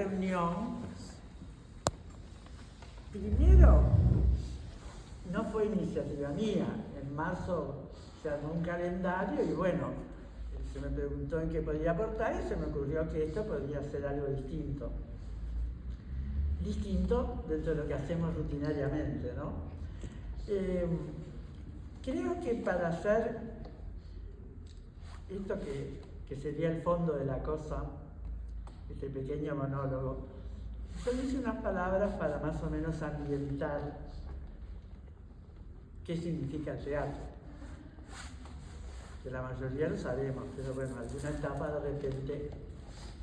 Reunión, primero, no fue iniciativa mía. En marzo se armó un calendario y bueno, se me preguntó en qué podía aportar y se me ocurrió que esto podría ser algo distinto. Distinto dentro de lo que hacemos rutinariamente, ¿no? Creo que para hacer esto que sería el fondo de la cosa, este pequeño monólogo, yo hice unas palabras para más o menos ambientar qué significa el teatro. Que la mayoría lo sabemos, pero bueno, alguna etapa de repente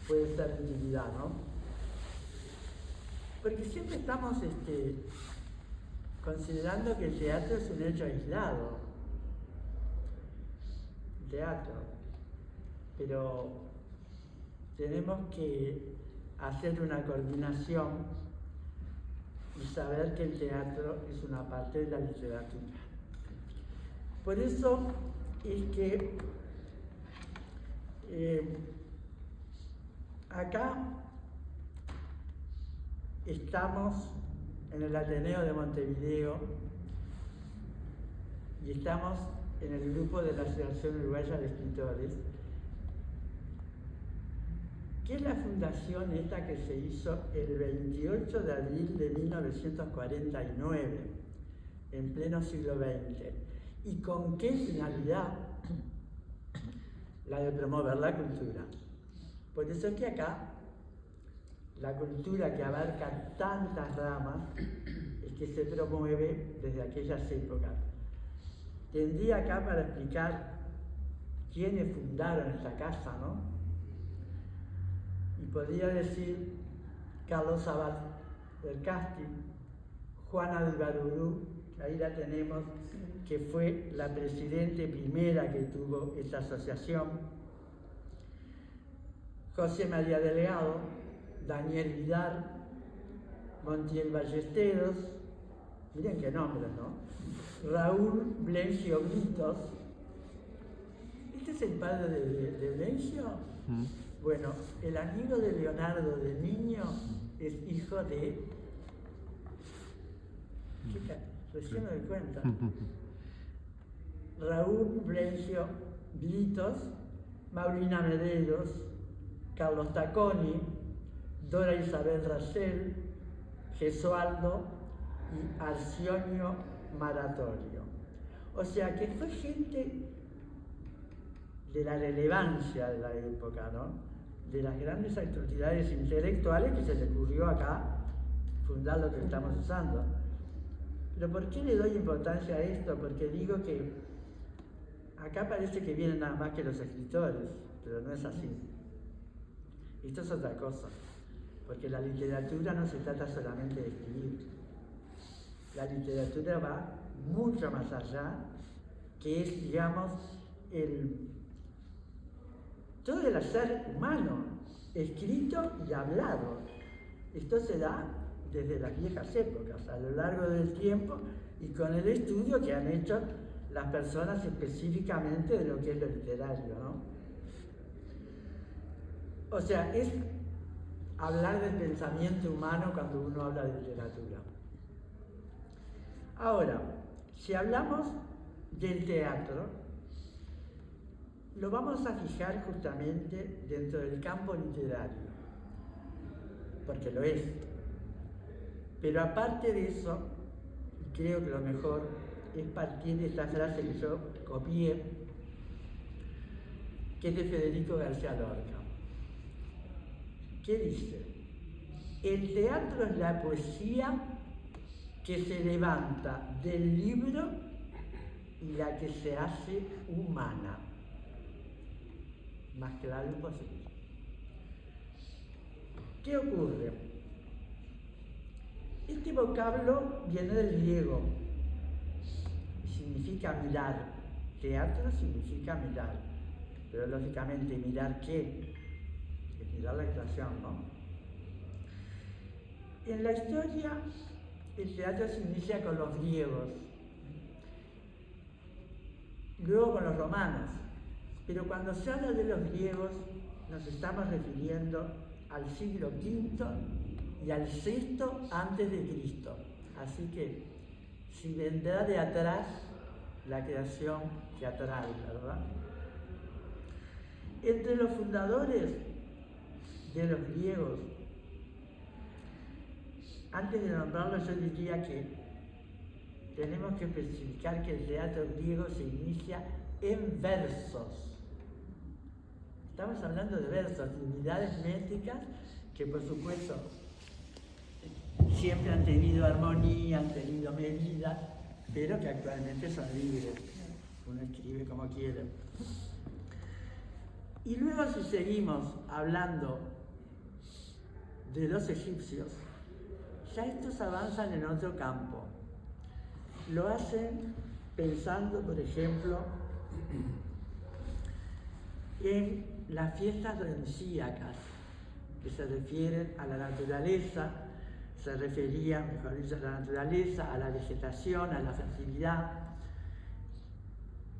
puede ser intimidad, ¿no? Porque siempre estamos considerando que el teatro es un hecho aislado. El teatro. Pero tenemos que hacer una coordinación y saber que el teatro es una parte de la literatura. Por eso es que acá estamos en el Ateneo de Montevideo y estamos en el grupo de la Asociación Uruguaya de Escritores, que es la fundación esta que se hizo el 28 de abril de 1949, en pleno siglo XX. ¿Y con qué finalidad? La de promover la cultura. Por eso es que acá, la cultura que abarca tantas ramas, es que se promueve desde aquellas épocas. Tendría acá para explicar quiénes fundaron esta casa, ¿no? Y podría decir Carlos Sabat del Castillo, Juana de Ibarburú, ahí la tenemos, que fue la presidente primera que tuvo esta asociación, José María Delgado, Daniel Vidal, Montiel Ballesteros, miren qué nombres, ¿no? Raúl Blencio Britos. ¿Este es el padre de Blencio? Bueno, el amigo de Leonardo de niño es hijo de... Recién me doy cuenta. Raúl Blencio Britos, Maurina Medeiros, Carlos Tacconi, Dora Isabel Racel, Gesualdo y Arcionio Maratorio. O sea que fue gente de la relevancia de la época, ¿no? De las grandes autoridades intelectuales que se le ocurrió acá fundar lo que estamos usando. Pero ¿por qué le doy importancia a esto? Porque digo que acá parece que vienen nada más que los escritores, pero no es así. Esto es otra cosa, porque la literatura no se trata solamente de escribir. La literatura va mucho más allá, que es, digamos, todo el hacer humano, escrito y hablado. Esto se da desde las viejas épocas, a lo largo del tiempo, y con el estudio que han hecho las personas específicamente de lo que es lo literario, ¿no? O sea, es hablar del pensamiento humano cuando uno habla de literatura. Ahora, si hablamos del teatro, lo vamos a fijar justamente dentro del campo literario, porque lo es. Pero aparte de eso, creo que lo mejor es partir de esta frase que yo copié, que es de Federico García Lorca. ¿Qué dice? El teatro es la poesía que se levanta del libro y la que se hace humana. Más claro imposible. ¿Qué ocurre? Este vocablo viene del griego y significa mirar. Teatro significa mirar, pero lógicamente mirar ¿qué? Es mirar la actuación, ¿no? En la historia, el teatro se inicia con los griegos, luego con los romanos, pero cuando se habla de los griegos nos estamos refiriendo al siglo V y al VI antes de Cristo. Así que si vendrá de atrás la creación teatral, ¿verdad? Entre los fundadores de los griegos, antes de nombrarlos, yo diría que tenemos que especificar que el teatro griego se inicia en versos. Estamos hablando de versos, de unidades métricas que por supuesto siempre han tenido armonía, han tenido medida, pero que actualmente son libres. Uno escribe como quiere. Y luego, si seguimos hablando de los egipcios, ya estos avanzan en otro campo. Lo hacen pensando, por ejemplo, en las fiestas dionisíacas, que se refieren a la naturaleza, se referían, mejor dicho, a la naturaleza, a la vegetación, a la fertilidad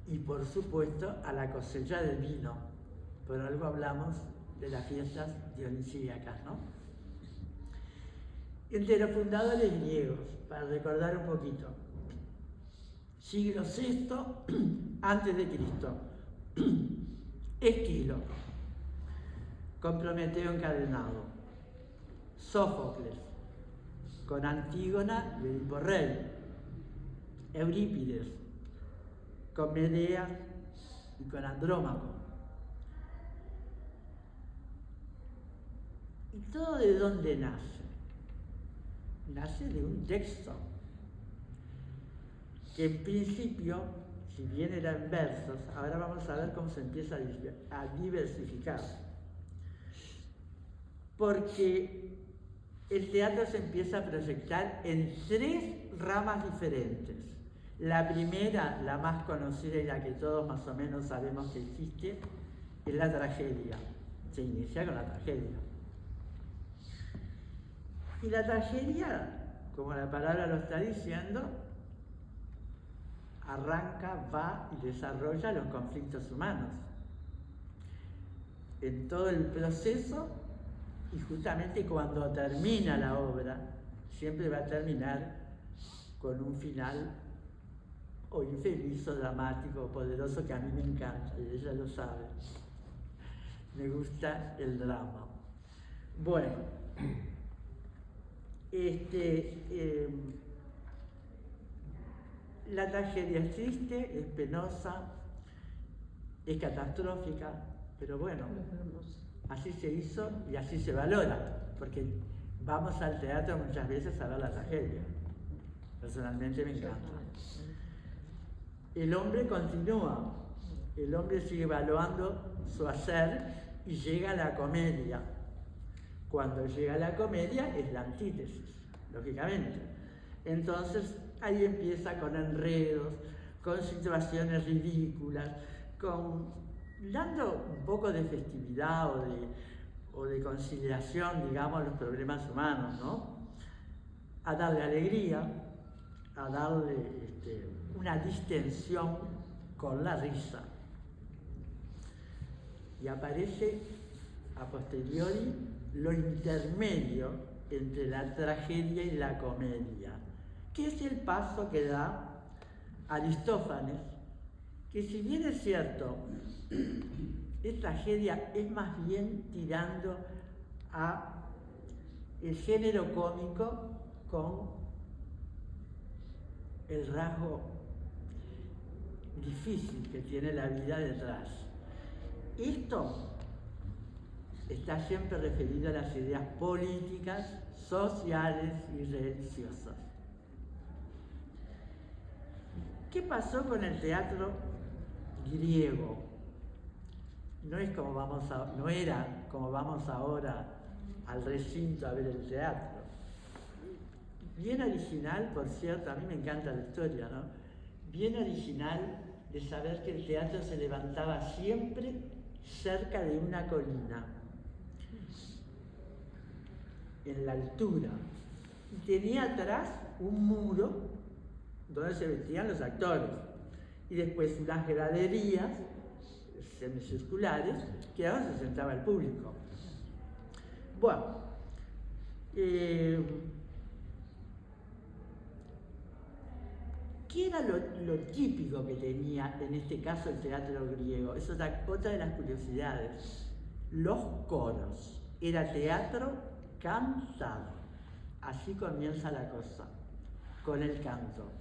y, por supuesto, a la cosecha del vino. Por algo hablamos de las fiestas dionisíacas, ¿no? Entre los fundadores griegos, para recordar un poquito, siglo VI antes de Cristo, Esquilo, con Prometeo encadenado, Sófocles, con Antígona y Edipo Rey, Eurípides, con Medea y con Andrómaco. ¿Y todo de dónde nace? Nace de un texto que en principio, si bien era en versos, ahora vamos a ver cómo se empieza a diversificar. Porque el teatro se empieza a proyectar en 3 ramas diferentes. La primera, la más conocida y la que todos más o menos sabemos que existe, es la tragedia. Se inicia con la tragedia. Y la tragedia, como la palabra lo está diciendo, arranca, va y desarrolla los conflictos humanos. En todo el proceso, y justamente cuando termina la obra, siempre va a terminar con un final o infeliz o dramático o poderoso que a mí me encanta, y ella lo sabe. Me gusta el drama. Bueno, la tragedia es triste, es penosa, es catastrófica, pero bueno, así se hizo y así se valora, porque vamos al teatro muchas veces a ver la tragedia. Personalmente me encanta. El hombre continúa, el hombre sigue evaluando su hacer y llega a la comedia. Cuando llega a la comedia es la antítesis, lógicamente. Entonces ahí empieza con enredos, con situaciones ridículas, dando un poco de festividad o de conciliación, digamos, a los problemas humanos, ¿no? A darle alegría, a darle una distensión con la risa. Y aparece a posteriori lo intermedio entre la tragedia y la comedia, que es el paso que da Aristófanes, que si bien es cierto, es tragedia, es más bien tirando a el género cómico con el rasgo difícil que tiene la vida detrás. Esto está siempre referido a las ideas políticas, sociales y religiosas. ¿Qué pasó con el teatro griego? No era como vamos ahora al recinto a ver el teatro. Bien original, por cierto, a mí me encanta la historia, ¿no? Bien original de saber que el teatro se levantaba siempre cerca de una colina, en la altura, y tenía atrás un muro donde se vestían los actores, y después unas graderías semicirculares que ahora se sentaba el público. Bueno, ¿qué era lo típico que tenía en este caso el teatro griego? Es otra de las curiosidades. Los coros. Era teatro cantado. Así comienza la cosa, con el canto.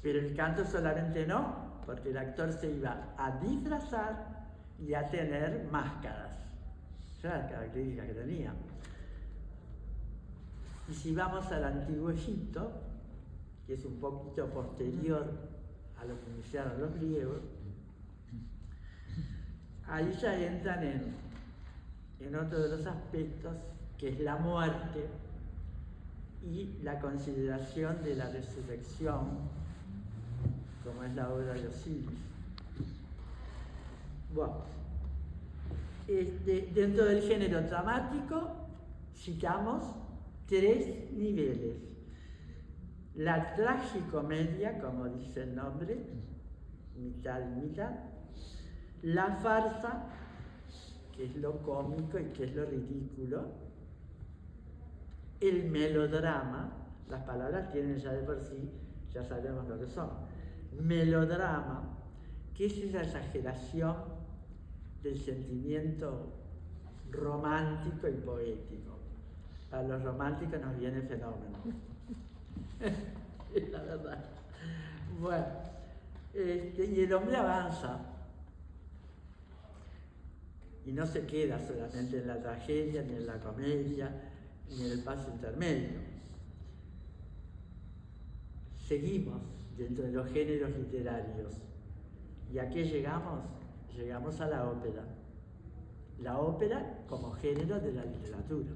Pero el canto solamente no, porque el actor se iba a disfrazar y a tener máscaras. Esa era la característica que tenía. Y si vamos al Antiguo Egipto, que es un poquito posterior a lo que iniciaron los griegos, ahí ya entran en otro de los aspectos, que es la muerte y la consideración de la resurrección, como es la obra de Osiris. Bueno, dentro del género dramático citamos 3 niveles. La tragicomedia, como dice el nombre, mitad y mitad. La farsa, que es lo cómico y que es lo ridículo. El melodrama, las palabras tienen ya de por sí, ya sabemos lo que son. Melodrama, que es esa exageración del sentimiento romántico y poético. Para los románticos nos viene fenómeno. Es la verdad. Bueno, y el hombre avanza y no se queda solamente en la tragedia, ni en la comedia, ni en el paso intermedio. Seguimos dentro de los géneros literarios. ¿Y a qué llegamos? Llegamos a la ópera. La ópera como género de la literatura.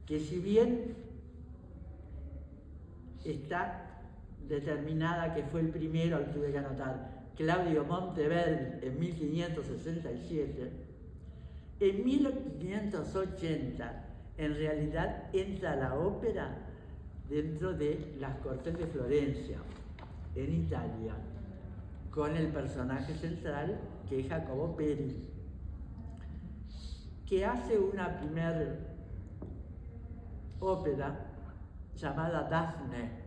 Que si bien está determinada que fue el primero, lo tuve que anotar, Claudio Monteverdi en 1567, en 1580 en realidad entra la ópera dentro de las Cortes de Florencia, en Italia, con el personaje central que es Jacopo Peri, que hace una primera ópera llamada Dafne,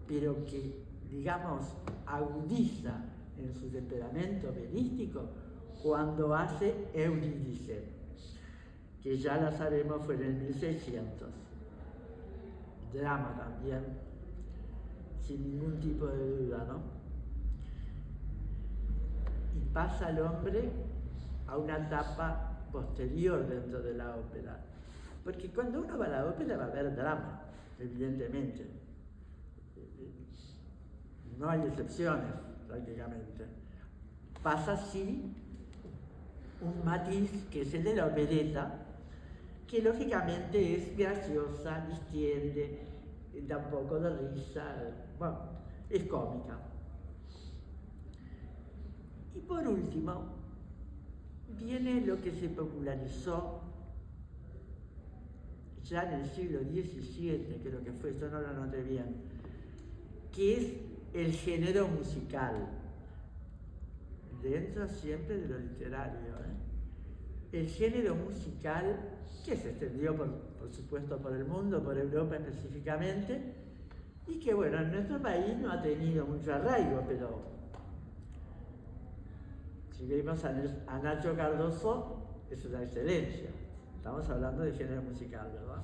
pero que, digamos, agudiza en su temperamento operístico cuando hace Eurídice, que ya la sabemos fue en el 1600. Drama también, sin ningún tipo de duda, ¿no? Y pasa el hombre a una etapa posterior dentro de la ópera. Porque cuando uno va a la ópera va a haber drama, evidentemente. No hay excepciones, prácticamente. Pasa sí un matiz que es el de la opereta, que lógicamente es graciosa, distiende, da un poco de risa, bueno, es cómica. Y por último, viene lo que se popularizó ya en el siglo XVII, creo que fue, esto no lo anoté bien, que es el género musical, dentro siempre de lo literario, El género musical que se extendió, por supuesto, por el mundo, por Europa específicamente, y que, bueno, en nuestro país no ha tenido mucho arraigo, pero si vemos a Nacho Cardoso, es una excelencia. Estamos hablando de género musical, ¿verdad?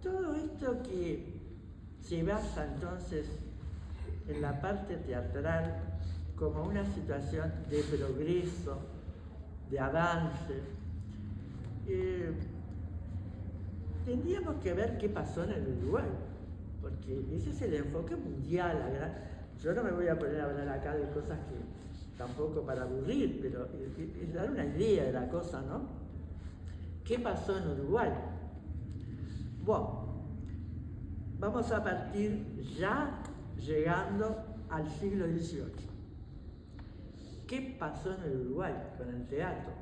Todo esto que se basa entonces en la parte teatral como una situación de progreso, de avance, tendríamos que ver qué pasó en el Uruguay, porque ese es el enfoque mundial. Yo no me voy a poner a hablar acá de cosas que tampoco para aburrir, pero es dar una idea de la cosa, ¿no? ¿Qué pasó en Uruguay? Bueno, vamos a partir ya llegando al siglo XVIII. ¿Qué pasó en el Uruguay con el teatro?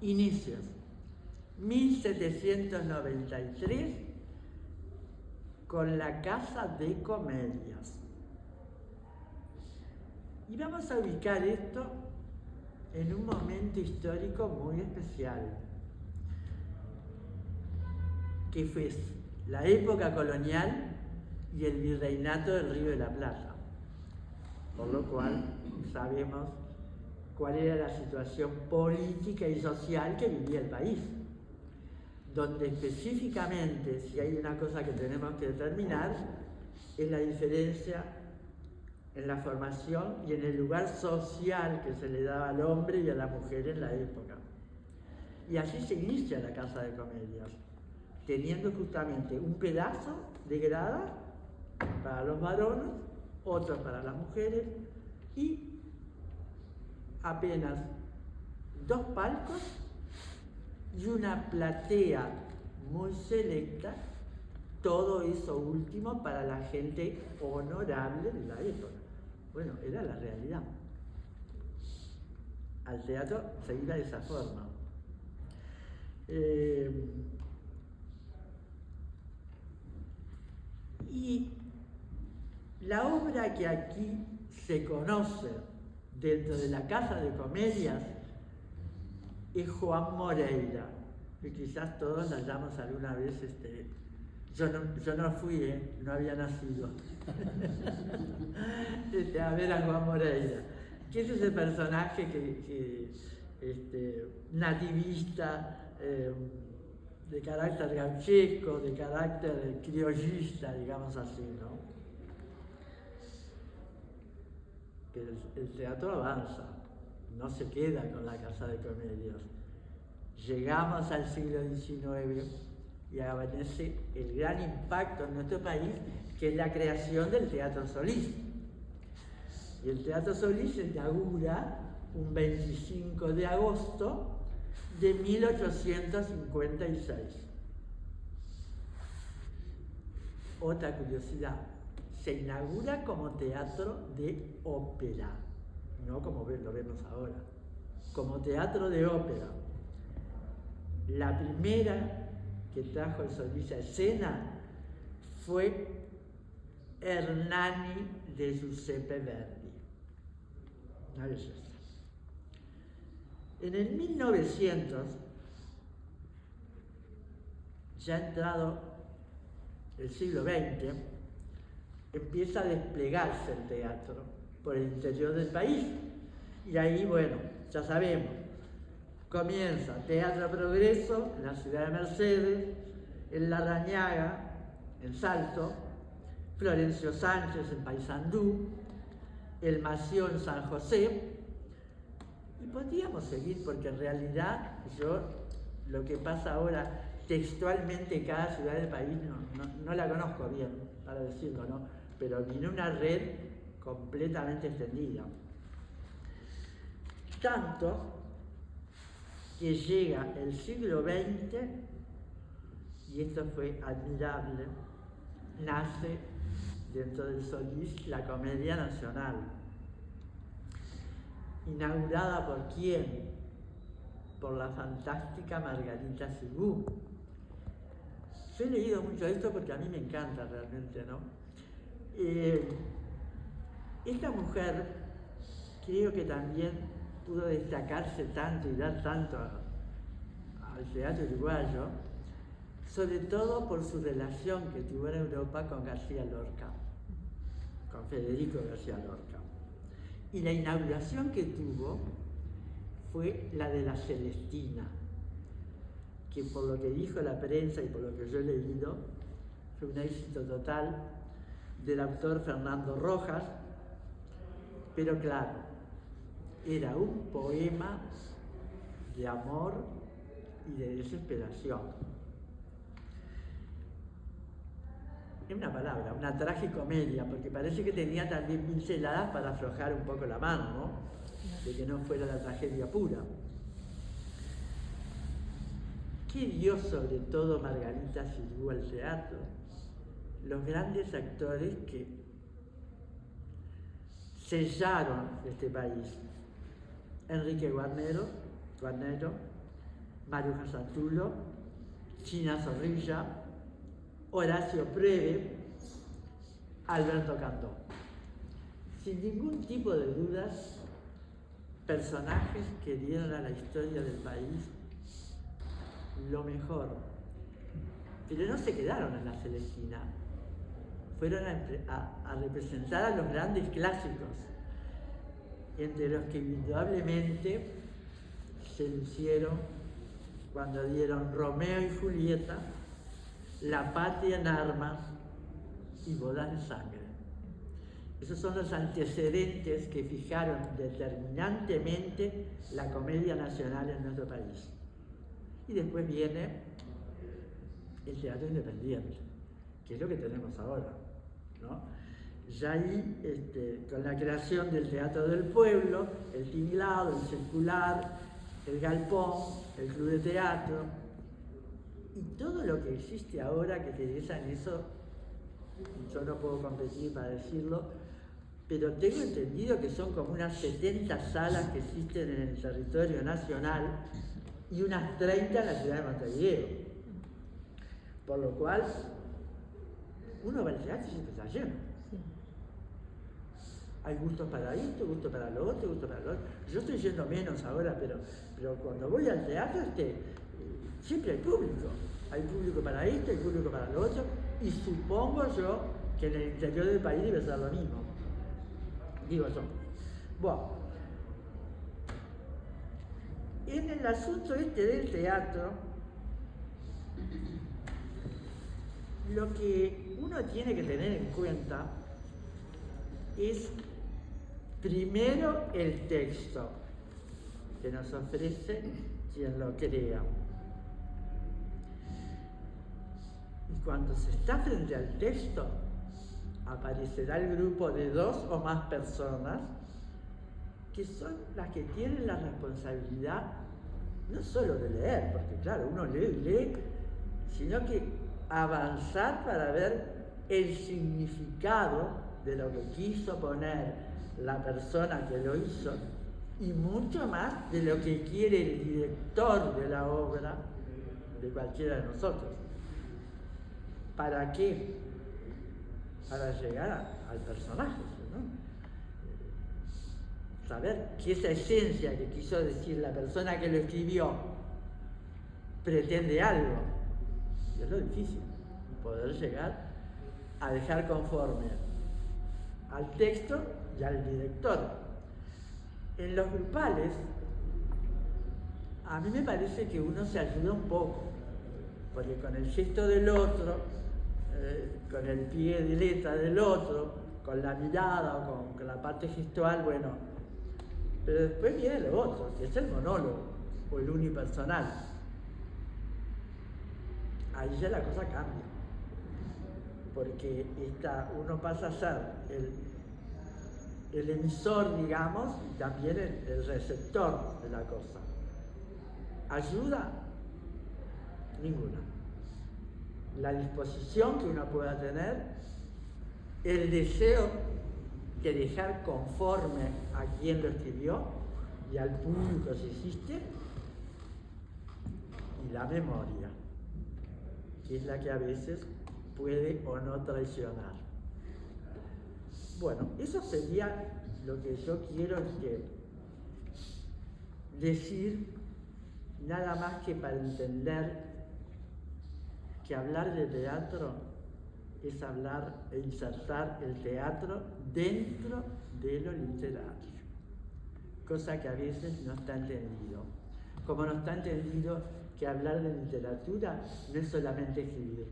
Inicios. 1793 con la Casa de Comedias. Y vamos a ubicar esto en un momento histórico muy especial, que fue la época colonial y el virreinato del Río de la Plata, por lo cual sabemos cuál era la situación política y social que vivía el país, donde específicamente, si hay una cosa que tenemos que determinar, es la diferencia en la formación y en el lugar social que se le daba al hombre y a la mujer en la época. Y así se inicia la Casa de Comedias, teniendo justamente un pedazo de grada para los varones, otro para las mujeres y apenas 2 palcos y una platea muy selecta, todo eso último para la gente honorable de la época. Bueno, era la realidad. Al teatro se iba de esa forma. Y la obra que aquí se conoce dentro de la Casa de Comedias es Juan Moreira, que quizás todos la hayamos alguna vez, yo no fui, no había nacido, a ver a Juan Moreira, que es ese personaje nativista, de carácter gauchesco, de carácter criollista, digamos así, ¿no? Pero el teatro avanza, no se queda con la Casa de Comedias. Llegamos al siglo XIX y aparece el gran impacto en nuestro país, que es la creación del Teatro Solís. Y el Teatro Solís se inaugura un 25 de agosto de 1856. Otra curiosidad, se inaugura como teatro de ópera, no como lo vemos ahora, como teatro de ópera. La primera que trajo el Solís a escena fue Hernani de Giuseppe Verdi. Una belleza. En el 1900, ya entrado el siglo XX, empieza a desplegarse el teatro por el interior del país. Y ahí, bueno, ya sabemos, comienza Teatro Progreso en la ciudad de Mercedes, en Larrañaga, en Salto, Florencio Sánchez en Paysandú, el Mació en San José, y podríamos seguir porque en realidad lo que pasa ahora textualmente en cada ciudad del país no la conozco bien, para decirlo, ¿no? Pero tiene una red completamente extendida. Tanto que llega el siglo XX, y esto fue admirable, nace dentro del Solís la Comedia Nacional. ¿Inaugurada por quién? Por la fantástica Margarita Xirgu. Yo he leído mucho esto porque a mí me encanta realmente, ¿no? Esta mujer creo que también pudo destacarse tanto y dar tanto al teatro uruguayo, sobre todo por su relación que tuvo en Europa con García Lorca, con Federico García Lorca. Y la inauguración que tuvo fue la de la Celestina, que por lo que dijo la prensa y por lo que yo he leído, fue un éxito total, del autor Fernando Rojas, pero claro, era un poema de amor y de desesperación. Es una palabra, una tragicomedia, porque parece que tenía también pinceladas para aflojar un poco la mano, ¿no? De que no fuera la tragedia pura. ¿Qué dio sobre todo Margarita Xirgu al teatro? Los grandes actores que sellaron este país. Enrique Guarnero, Maruja Satulo, China Zorrilla, Horacio Preve, Alberto Cantó. sin ningún tipo de dudas, personajes que dieron a la historia del país lo mejor. Pero no se quedaron en la Celestina, fueron a representar a los grandes clásicos, entre los que indudablemente se lucieron cuando dieron Romeo y Julieta, La Patria en Armas y Bodas de Sangre. Esos son los antecedentes que fijaron determinantemente la comedia nacional en nuestro país. Y después viene el teatro independiente, que es lo que tenemos ahora, ¿no? Ya ahí, con la creación del Teatro del Pueblo, el Tinglado, el Circular, el Galpón, el Club de Teatro, y todo lo que existe ahora que Teresa en eso, yo no puedo competir para decirlo, pero tengo entendido que son como unas 70 salas que existen en el territorio nacional y unas 30 en la ciudad de Montevideo. Por lo cual, uno va al teatro y siempre está lleno. Sí. Hay gustos para esto, gustos para lo otro, gustos para lo otro. Yo estoy yendo menos ahora, pero cuando voy al teatro, siempre hay público. Hay público para esto, hay público para lo otro, y supongo yo que en el interior del país debe ser lo mismo. Digo yo. Bueno, en el asunto del teatro, lo que uno tiene que tener en cuenta es primero el texto que nos ofrece quien lo crea. Y cuando se está frente al texto, aparecerá el grupo de 2 o más personas que son las que tienen la responsabilidad no solo de leer, porque claro, uno lee y lee, sino que avanzar para ver el significado de lo que quiso poner la persona que lo hizo y mucho más de lo que quiere el director de la obra de cualquiera de nosotros. ¿Para qué? Para llegar al personaje, ¿no? Saber que esa esencia que quiso decir la persona que lo escribió pretende algo. Y es lo difícil, poder llegar a dejar conforme al texto y al director. En los grupales, a mí me parece que uno se ayuda un poco, porque con el gesto del otro, con el pie de letra del otro, con la mirada o con la parte gestual, bueno, pero después viene lo otro, que es el monólogo o el unipersonal. Ahí ya la cosa cambia, porque uno pasa a ser el emisor, digamos, y también el receptor de la cosa. ¿Ayuda? Ninguna. La disposición que uno pueda tener, el deseo de dejar conforme a quien lo escribió y al público si existe, y la memoria, que es la que a veces puede o no traicionar. Bueno, eso sería lo que yo quiero decir, nada más que para entender que hablar de teatro es hablar e insertar el teatro dentro de lo literario, cosa que a veces no está entendido. Como no está entendido que hablar de literatura no es solamente escribir,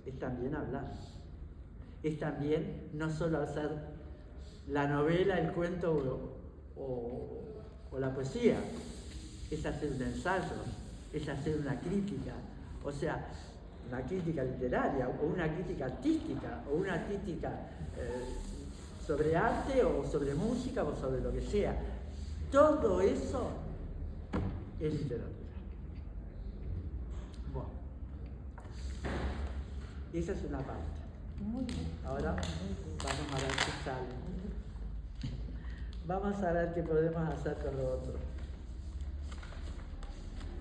es también hablar. Es también no solo hacer la novela, el cuento o la poesía, es hacer un ensayo, es hacer una crítica, o sea, una crítica literaria, o una crítica artística, o una crítica sobre arte, o sobre música, o sobre lo que sea. Todo eso es literatura. Bueno, esa es una parte. Muy bien. Ahora vamos a ver qué sale. Vamos a ver qué podemos hacer con lo otro.